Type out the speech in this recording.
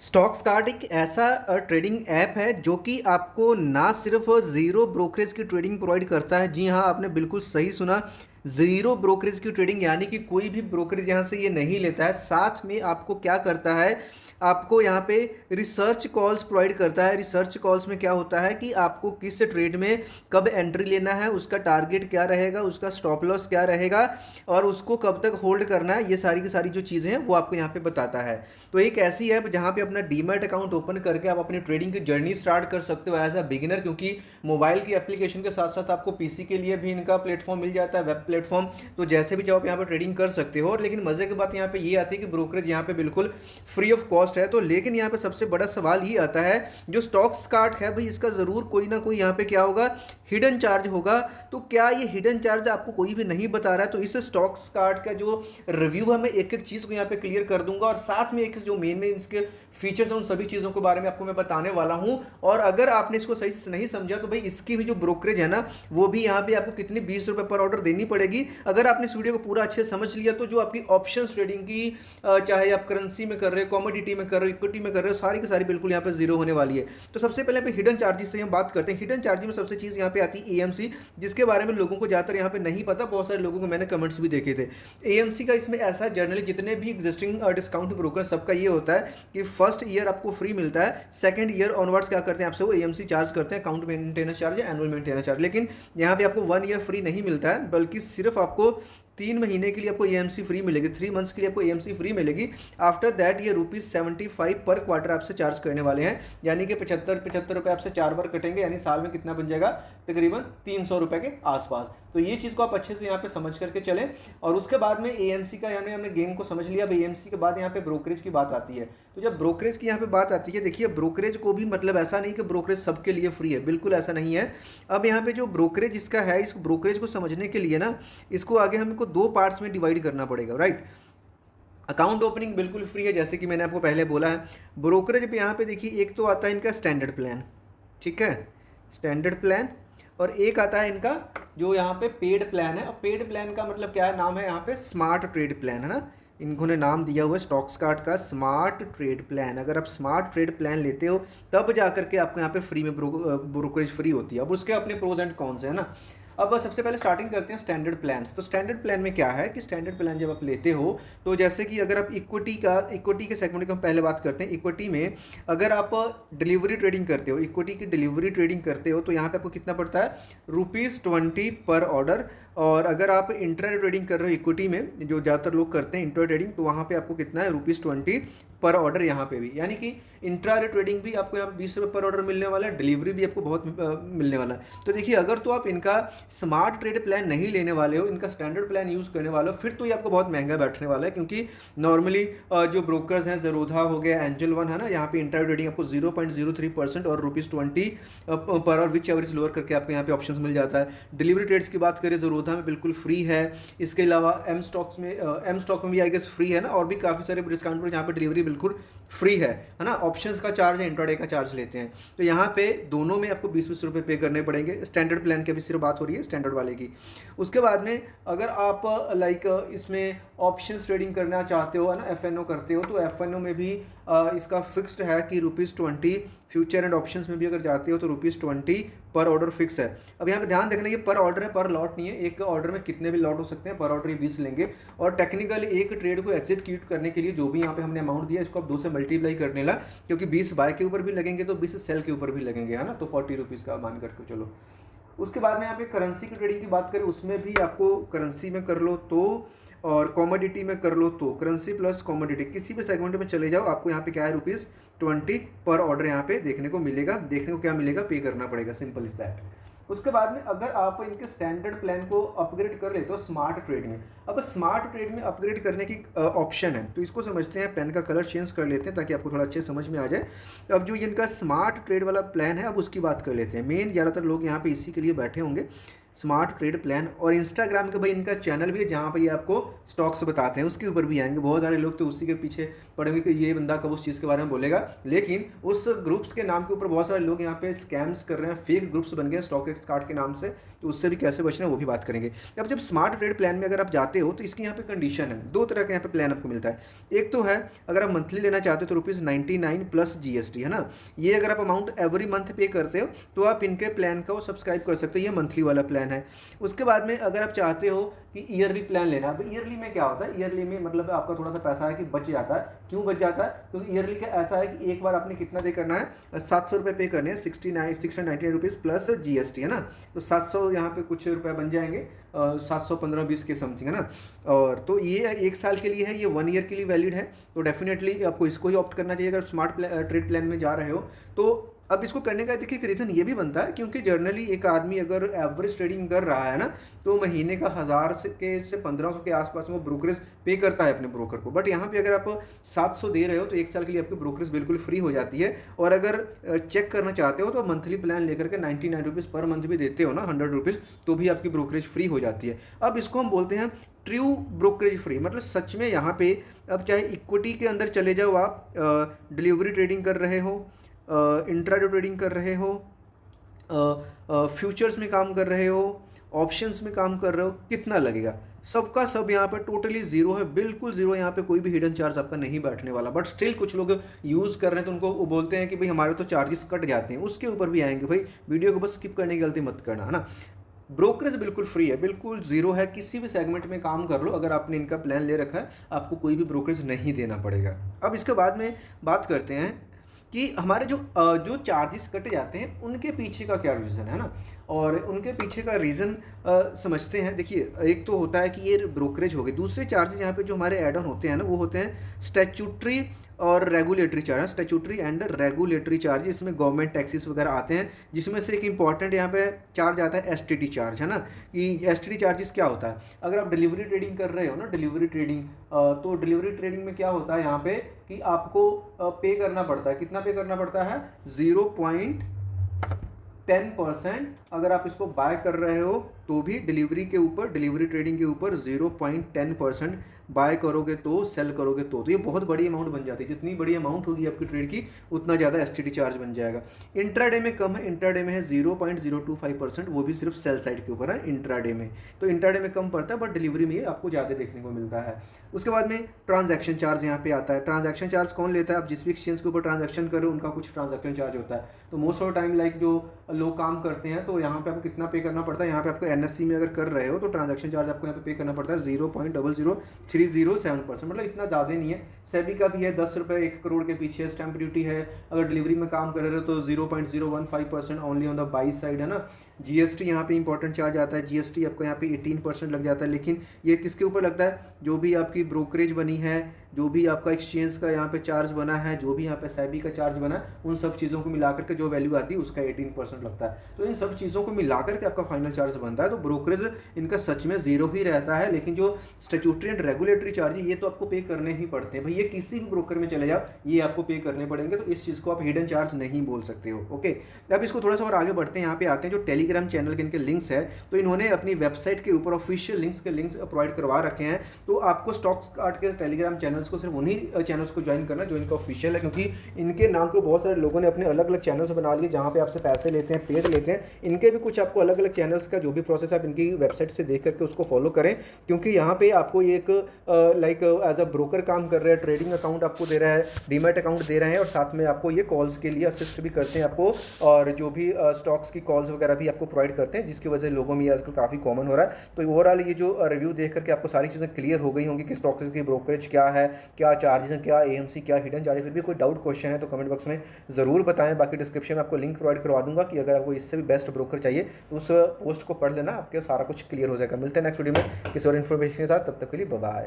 Stocks card एक ऐसा trading app है जो कि आपको ना सिर्फ ज़ीरो ब्रोकरेज की ट्रेडिंग प्रोवाइड करता है। जी हाँ, आपने बिल्कुल सही सुना। ज़ीरो ब्रोकरेज की ट्रेडिंग यानी कि कोई भी ब्रोकरेज यहाँ से ये नहीं लेता है। साथ में आपको क्या करता है, आपको यहाँ पे रिसर्च कॉल्स प्रोवाइड करता है। रिसर्च कॉल्स में क्या होता है कि आपको किस ट्रेड में कब एंट्री लेना है, उसका टारगेट क्या रहेगा, उसका स्टॉप लॉस क्या रहेगा और उसको कब तक होल्ड करना है, ये सारी की सारी जो चीज़ें हैं वो आपको यहाँ पे बताता है। तो एक ऐसी ऐप जहाँ पे अपना डीमैट अकाउंट ओपन करके आप अपनी ट्रेडिंग की जर्नी स्टार्ट कर सकते हो एज अ बिगिनर, क्योंकि मोबाइल की एप्लीकेशन के साथ साथ आपको पीसी के लिए भी इनका प्लेटफॉर्म मिल जाता है, वेब प्लेटफॉर्म। तो जैसे भी चाहो आप यहाँ पे ट्रेडिंग कर सकते हो। और लेकिन मजे की बात यहाँ पे ये आती है कि ब्रोकरेज यहाँ पे बिल्कुल फ्री ऑफ कॉस्ट है। तो लेकिन यहाँ पे सबसे बड़ा सवाल ये आता है, जो स्टॉक्स कार्ड है भाई, इसका जरूर कोई ना कोई यहाँ पे क्या होगा, हिडन चार्ज होगा। तो क्या ये हिडन चार्ज आपको कोई भी नहीं बता रहा है? तो इस स्टॉक्स कार्ड का जो रिव्यू है, मैं एक एक चीज को यहाँ पे क्लियर कर दूंगा और साथ में एक जो मेन इसके फीचर्स हैं उन सभी चीजों के बारे में आपको मैं बताने वाला हूं। और अगर आपने इसको सही से नहीं समझा तो भाई इसकी भी जो ब्रोकरेज है ना, वो भी यहाँ पे आपको कितनी 20 रुपए पर ऑर्डर देनी पड़ेगी। अगर आपने इस वीडियो को पूरा अच्छे से समझ लिया तो जो आपकी ऑप्शन ट्रेडिंग की, चाहे आप करेंसी में कर रहे हो, कॉमोडिटी में कर रहे हो, इक्विटी में कर रहे हो, सारी की सारी बिल्कुल यहाँ पे जीरो होने वाली है। तो सबसे पहले पे हिडन चार्जेस से हम बात करते हैं। हिडन चार्जेस में सबसे चीज यहाँ पे आती है एएमसी, जिसके बारे में लोगों को ज्यादातर यहाँ पे नहीं पता। बहुत सारे लोगों को मैंने कमेंट्स भी देखे थे। एएमसी का इसमें ऐसा जनरली जितने भी एग्जिस्टिंग डिस्काउंट ब्रोकर सबका ये होता है कि फर्स्ट ईयर आपको फ्री मिलता है, सेकंड ईयर ऑनवर्ड्स क्या करते हैं आपसे, वो एएमसी चार्ज करते हैं, अकाउंट मेंटेनेंस चार्ज या एनुअल मेंटेनेंस चार्ज। लेकिन यहाँ पे आपको 1 ईयर फ्री नहीं मिलता है, बल्कि सिर्फ आपको 3 महीने के लिए आपको एएमसी फ्री मिलेगी, 3 मंथ्स के लिए आपको एएमसी फ्री मिलेगी। आफ्टर दैट ये ₹75 पर क्वार्टर आपसे चार्ज करने वाले हैं, यानी कि 75 रुपये आपसे 4 बार कटेंगे, यानी साल में कितना बन जाएगा, तकरीबन 300 रुपये के आसपास। तो ये चीज़ को आप अच्छे से यहाँ पे समझ करके चलें। और उसके बाद में एएमसी का, यानी हमने गेम को समझ लिया। अब एएमसी के बाद यहाँ पे ब्रोकरेज की बात आती है। तो जब ब्रोकरेज की यहाँ पे बात आती है, देखिए ब्रोकरेज को भी मतलब ऐसा नहीं कि ब्रोकरेज सबके लिए फ्री है, बिल्कुल ऐसा नहीं है। अब यहाँ पे जो ब्रोकरेज इसका है, इस ब्रोकरेज को समझने के लिए ना, इसको आगे हमको 2 पार्ट्स में डिवाइड करना पड़ेगा, राइट। अकाउंट ओपनिंग बिल्कुल फ्री है, जैसे कि मैंने आपको पहले बोला है। ब्रोकरेज पे यहाँ पे देखिए, एक तो आता है इनका स्टैंडर्ड प्लान, ठीक है, स्टैंडर्ड प्लान। और एक आता है इनका जो यहाँ पे पेड प्लान है। और पेड प्लान का मतलब क्या है, नाम है यहाँ पे स्मार्ट ट्रेड प्लान, है ना। इन्होंने नाम दिया हुआ है स्टॉक्स कार्ड का स्मार्ट ट्रेड प्लान। अगर आप स्मार्ट ट्रेड प्लान लेते हो तब जा करके आपको यहाँ पे फ्री में ब्रोकरेज फ्री होती है। अब उसके अपने प्रोज एंड कॉन्स है ना। अब सबसे पहले स्टार्टिंग करते हैं स्टैंडर्ड प्लान्स। तो स्टैंडर्ड प्लान में क्या है कि स्टैंडर्ड प्लान जब आप लेते हो, तो जैसे कि अगर आप इक्विटी के सेगमेंट की हम पहले बात करते हैं। इक्विटी में अगर आप डिलीवरी ट्रेडिंग करते हो, इक्विटी की डिलीवरी ट्रेडिंग करते हो, तो यहाँ पे आपको कितना पड़ता है, ₹20 पर ऑर्डर। और अगर आप इंट्रा ट्रेडिंग कर रहे हो इक्विटी में, जो ज़्यादातर लोग करते हैं इंट्रा ट्रेडिंग, तो वहाँ पे आपको कितना है, ₹20 पर ऑर्डर यहाँ पे भी। यानी कि इंट्रा ट्रेडिंग भी आपको यहाँ पे ₹20 पर ऑर्डर मिलने वाला है, डिलीवरी भी आपको बहुत मिलने वाला है। तो देखिए, अगर तो आप इनका स्मार्ट ट्रेड प्लान नहीं लेने वाले हो, इनका स्टैंडर्ड प्लान यूज़ करने वाले हो, फिर तो ये आपको बहुत महंगा बैठने वाला है। क्योंकि नॉर्मली जो ब्रोकर्स हैं, ज़रोधा हो गया, एंजल वन है ना, यहाँ पे इंट्रा ट्रेडिंग आपको 0.03% और ₹20 पर और विच एवरेज लोअर करके आपको यहाँ पे ऑप्शन मिल जाता है। डिलीवरी ट्रेड्स की बात करें, ज़रोधा में बिल्कुल फ्री है। इसके अलावा एम स्टॉक में भी आई गेस फ्री है ना, और भी काफ़ी सारे डिस्काउंट पर जहाँ पे डिलीवरी बिल्कुल फ्री है ना। ऑप्शंस का चार्ज है, इंट्राडे का चार्ज लेते हैं। तो यहाँ पे दोनों में आपको 20-20 रुपये पे करने पड़ेंगे। स्टैंडर्ड प्लान की अभी सिर्फ बात हो रही है, स्टैंडर्ड वाले की। उसके बाद में अगर आप लाइक इसमें ऑप्शंस ट्रेडिंग करना चाहते हो, है ना, एफएनओ करते हो, तो एफएनओ में भी इसका फिक्स्ड है कि ₹20। फ्यूचर एंड ऑप्शंस में भी अगर जाते हो तो ₹20 पर ऑर्डर फिक्स है। अब यहाँ पे ध्यान रखना, ये पर ऑर्डर है, पर लॉट नहीं है। एक ऑर्डर में कितने भी लॉट हो सकते हैं, पर ऑर्डर ये 20 लेंगे। और टेक्निकली एक ट्रेड को एग्जीक्यूट करने के लिए जो भी यहाँ पे हमने अमाउंट दिया, इसको आप 2 से मल्टीप्लाई करने ला, क्योंकि 20 बाय के ऊपर भी लगेंगे तो 20 सेल के ऊपर भी लगेंगे, है ना। तो ₹40 का मान करके चलो। उसके बाद में यहाँ पे करेंसी की ट्रेडिंग की बात करें, उसमें भी आपको करेंसी में कर लो तो, और कॉमोडिटी में कर लो तो, करेंसी प्लस कॉमोडिटी किसी भी सेगमेंट में चले जाओ, आपको यहाँ पे क्या है, ₹20 पर ऑर्डर यहाँ पे देखने को मिलेगा। देखने को क्या मिलेगा, पे करना पड़ेगा, सिंपल इज दैट। उसके बाद में अगर आप इनके स्टैंडर्ड प्लान को अपग्रेड कर लेते हो स्मार्ट ट्रेड में, अब स्मार्ट ट्रेड में अपग्रेड करने की ऑप्शन है, तो इसको समझते हैं। पेन का कलर चेंज कर लेते हैं ताकि आपको थोड़ा अच्छे समझ में आ जाए। अब जो इनका स्मार्ट ट्रेड वाला प्लान है, अब उसकी बात कर लेते हैं। मेन ज़्यादातर लोग यहाँ पे इसी के लिए बैठे होंगे। स्मार्ट ट्रेड प्लान, और इंस्टाग्राम के भाई इनका चैनल भी है जहाँ पर ये आपको स्टॉक्स बताते हैं, उसके ऊपर भी आएंगे। बहुत सारे लोग तो उसी के पीछे पड़ेंगे कि ये बंदा कब उस चीज़ के बारे में बोलेगा, लेकिन उस ग्रुप्स के नाम के ऊपर बहुत सारे लोग यहाँ पे स्कैम्स कर रहे हैं, फेक ग्रुप्स बन गए स्टॉक एक्सकार्ट के नाम से, तो उससे भी कैसे बचना है वो भी बात करेंगे। अब जब स्मार्ट ट्रेड प्लान में अगर आप जाते हो तो इसकी यहाँ पे कंडीशन है, दो तरह का यहाँ पे प्लान आपको मिलता है। एक तो है अगर आप मंथली लेना चाहते हो तो ₹99 प्लस GST है ना, ये अगर आप अमाउंट एवरी मंथ पे करते हो तो आप इनके प्लान को सब्सक्राइब कर सकते हो, ये मंथली वाला प्लान है। उसके बाद में अगर आप चाहते हो कि ईयरली प्लान लेना, अब ईयरली में क्या होता है, ईयरली में मतलब आपका थोड़ा सा पैसा है कि बच जाता है। क्यों बच जाता है? क्योंकि ईयरली का ऐसा है कि एक बार आपने कितना पे करना है, 700 रुपये पे करने हैं, 699 रुपीज़ प्लस GST है ना, तो 700 यहाँ पे कुछ रुपये बन जाएंगे, 715-20 के समथिंग है ना। और तो ये 1 साल के लिए है, ये 1 ईयर के लिए वैलिड है, तो डेफिनेटली आपको इसको ही ऑप्ट करना चाहिए अगर स्मार्ट ट्रेड प्लान में जा रहे हो तो। अब इसको करने का देखिए एक रीज़न ये भी बनता है, क्योंकि जर्नली एक आदमी अगर एवरेज ट्रेडिंग कर रहा है ना तो महीने का 1000 से 1500 के आसपास में वो ब्रोकरेज पे करता है अपने ब्रोकर को। बट यहाँ पे अगर आप 700 दे रहे हो तो 1 साल के लिए आपकी ब्रोकरेज बिल्कुल फ्री हो जाती है। और अगर चेक करना चाहते हो तो मंथली प्लान लेकर के 99 रुपीज़ पर मंथ भी देते हो ना, 100 रुपीज़, तो भी आपकी ब्रोकरेज फ्री हो जाती है। अब इसको हम बोलते हैं ट्रू ब्रोकरेज फ्री, मतलब सच में यहाँ पे अब चाहे इक्विटी के अंदर चले जाओ आप, डिलीवरी ट्रेडिंग कर रहे हो, इंट्राडे ट्रेडिंग कर रहे हो, फ्यूचर्स में काम कर रहे हो, ऑप्शंस में काम कर रहे हो, कितना लगेगा? सबका सब यहाँ पे टोटली जीरो है, बिल्कुल जीरो। यहाँ पे कोई भी हिडन चार्ज आपका नहीं बैठने वाला। बट स्टिल कुछ लोग यूज़ कर रहे हैं तो उनको वो बोलते हैं कि भाई हमारे तो चार्जेस कट जाते हैं, उसके ऊपर भी आएंगे। भाई वीडियो को बस स्किप करने की गलती मत करना है ना। ब्रोकरेज बिल्कुल फ्री है, बिल्कुल जीरो है, किसी भी सेगमेंट में काम कर लो, अगर आपने इनका प्लान ले रखा है आपको कोई भी ब्रोकरेज नहीं देना पड़ेगा। अब इसके बाद में बात करते हैं कि हमारे जो चार्जेस कट जाते हैं उनके पीछे का क्या रीज़न है ना, और उनके पीछे का रीज़न समझते हैं। देखिए एक तो होता है कि ये ब्रोकरेज हो गए, दूसरे चार्जेस यहाँ पे जो हमारे एड ऑन होते हैं ना वो होते हैं स्टैट्यूटरी और regulatory charge, statutory and regulatory charge, इसमें गवर्नमेंट टैक्सेस वगैरह आते हैं, जिसमें से एक इंपॉर्टेंट यहाँ पे चार्ज आता है STT चार्ज है ना। कि STT चार्जेस क्या होता है, अगर आप डिलीवरी ट्रेडिंग कर रहे हो ना, डिलीवरी ट्रेडिंग, तो डिलीवरी ट्रेडिंग में क्या होता है यहाँ पे कि आपको पे करना पड़ता है, कितना पे करना पड़ता है, 0.10%। अगर आप इसको बाय कर रहे हो तो भी डिलीवरी के ऊपर, डिलीवरी ट्रेडिंग के ऊपर 0.10% बाय करोगे तो, सेल करोगे तो ये बहुत बड़ी अमाउंट बन जाती है। जितनी बड़ी अमाउंट होगी आपकी ट्रेड की उतना ज़्यादा STT चार्ज बन जाएगा। इंट्राडे में कम है, इंट्राडे में है 0.025%, वो भी सिर्फ सेल साइड के ऊपर है इंट्राडे में, तो इंट्राडे में कम पड़ता है, बट डिलीवरी में आपको ज़्यादा देखने को मिलता है। उसके बाद में ट्रांजैक्शन चार्ज यहाँ पे आता है। ट्रांजैक्शन चार्ज कौन लेता है? आप जिस भी एक्सचेंज के ऊपर ट्रांजैक्शन कर रहे हो उनका कुछ ट्रांजैक्शन चार्ज होता है। तो मोस्ट ऑफ टाइम लाइक जो लोग काम करते हैं तो यहाँ पे आपको कितना पे करना पड़ता है, यहाँ पे आपको NSE में अगर कर रहे हो तो ट्रांजैक्शन चार्ज आपको यहाँ पे करना पड़ता है 0.00307%, मतलब इतना ज़्यादा नहीं है। सेबी का भी है 10 रुपये 1 करोड़ के पीछे, स्टैम्प ड्यूटी है। अगर डिलीवरी में काम कर रहे हो तो 0.015% only on the by side है ना। GST यहाँ पे इंपॉर्टेंट चार्ज आता है, GST आपको यहाँ पे 18% लग जाता है। लेकिन ये किसके ऊपर लगता है? जो भी आपकी ब्रोकरेज बनी है, जो भी आपका एक्सचेंज का यहाँ पे चार्ज बना है, जो भी यहाँ पे सेबी का चार्ज बना है, उन सब चीज़ों को मिलाकर के जो वैल्यू आती है उसका 18% लगता है। तो इन सब चीज़ों को मिलाकर के आपका फाइनल चार्ज बनता है। तो ब्रोकरेज इनका सच में जीरो ही रहता है, लेकिन जो स्टैट्यूटरी एंड रेगुलेटरी चार्ज ये तो आपको पे करने ही पड़ते हैं। भाई ये किसी भी ब्रोकर में चले जाओ ये आपको पे करने पड़ेंगे, तो इस चीज़ को आप हिडन चार्ज नहीं बोल सकते हो। ओके, अब इसको थोड़ा सा और आगे बढ़ते हैं। यहाँ पे आते हैं जो टेलीग्राम चैनल के इनके लिंक्स है, तो इन्होंने अपनी वेबसाइट के ऊपर ऑफिशियल लिंक्स के लिंक्स प्रोवाइड करवा रखे हैं। तो आपको स्टॉक्स कार्ड के टेलीग्राम चैनल्स को सिर्फ उन्हीं चैनल्स को ज्वाइन करना जो इनका ऑफिशियल है, क्योंकि इनके नाम को बहुत सारे लोगों ने अपने अलग अलग चैनल्स बना लिए जहाँ पे आपसे पैसे लेते हैं, पेड लेते हैं। इनके भी कुछ आपको अलग अलग चैनल्स का जो भी प्रोसेस आप इनकी वेबसाइट से देख करके उसको फॉलो करें, क्योंकि यहाँ पे आपको एक लाइक एज अ ब्रोकर काम कर रहे हैं, ट्रेडिंग अकाउंट आपको दे रहा है, डीमैट अकाउंट दे रहे हैं, और साथ में आपको ये कॉल्स के लिए असिस्ट भी करते हैं आपको, और जो भी स्टॉक्स की कॉल्स वगैरह भी आपको प्रोवाइड करते हैं, जिसकी वजह से लोगों में ये आजकल काफ़ी कॉमन हो रहा है। तो ओवरऑल ये जो रिव्यू देख करके आपको सारी चीज़ें क्लियर हो गई होंगी कि स्टॉक्स की ब्रोकरेज क्या है, क्या चार्जेस हैं, क्या AMC, क्या हिडन चार्जेस। फिर भी कोई डाउट क्वेश्चन है तो कमेंट बॉक्स में ज़रूर बताएं। बाकी डिस्क्रिप्शन में आपको लिंक प्रोवाइड करवा दूंगा कि अगर आपको इससे भी बेस्ट ब्रोकर चाहिए तो उस पोस्ट को पढ़ लेना, आपके सारा कुछ क्लियर हो जाएगा। मिलते हैं नेक्स्ट वीडियो में किसी और इन्फॉर्मेशन के साथ, तब तक के लिए बाय बाय।